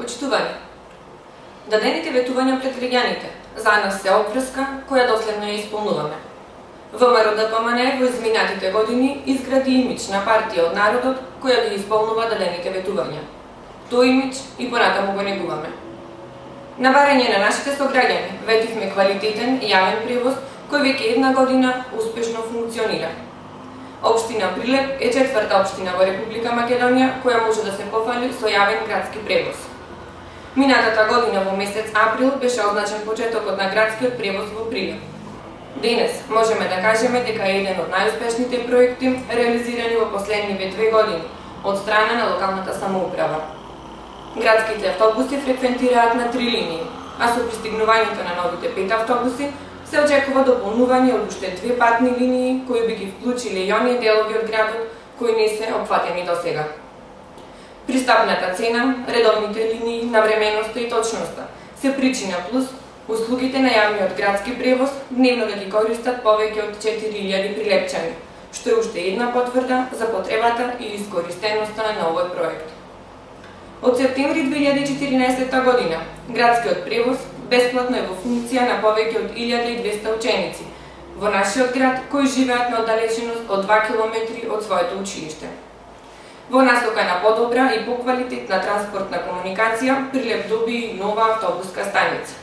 Почитувани. Дадените ветувања пред граѓаните за нас се обврска која доследно ја исполнуваме. ВМРО ДПМН во изминатите години изгради имидж на партија од народот која ги исполнува дадените ветувања. Тој имидж и понатаму го негуваме. На барање на нашите сограѓани ветивме квалитетен јавен превоз кој веќе една година успешно функционира. Општина Прилеп е четврта општина во Република Македонија која може да се пофали со јавен градски превоз. Минатата година во месец април беше означен почетокот на градскиот превоз во Прилеп. Денес можеме да кажеме дека е еден од најуспешните проекти реализирани во последниве 2 години од страна на локалната самоуправа. Градските автобуси фреквентираат на 3 линии, а со пристигнувањето на новите 5 автобуси се очекува дополнување од уште 2 патни линии кои би ги вклучиле и оние делови од градот кои не се опфатени досега. Пристапната цена, редовните линии, навременоста и точноста се причина плюс услугите на јавниот градски превоз дневно да ги користат повеќе од 4000 прилепчани, што е уште една потврда за потребата и искористеноста на овој проект. Од септември 2014 година градскиот превоз бесплатно е во функција на повеќе од 1200 ученици во нашиот град кои живеат на оддалеченост од 2 километри од своето училиште. Во насока на подобра и поквалитетна транспортна комуникација, Прилеп доби нова автобуска станица.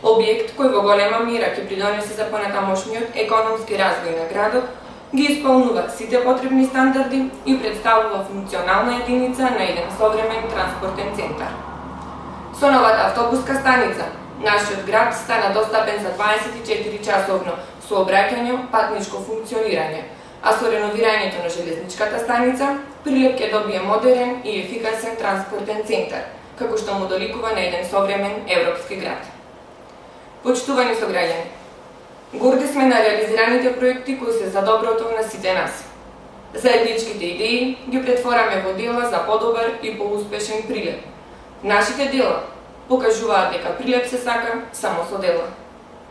Објект кој во голема мера ќе придонесе за понатамошниот економски развој на градот, ги исполнува сите потребни стандарди и представува функционална единица на еден современ транспортен центар. Со новата автобуска станица, нашиот град стана достапен за 24 часовно сообраќање, патничко функционирање, а со реновирањето на железничката станица, Прилеп ќе добие модерен и ефикасен транспортен центар, како што му доликува на еден современ европски град. Почитувани сограѓани, горди сме на реализираните проекти кои се за доброто на сите нас. Заедничките идеи ги претвораме во дела за подобар и поуспешен Прилеп. Нашите дела покажуваат дека Прилеп се сака само со дела.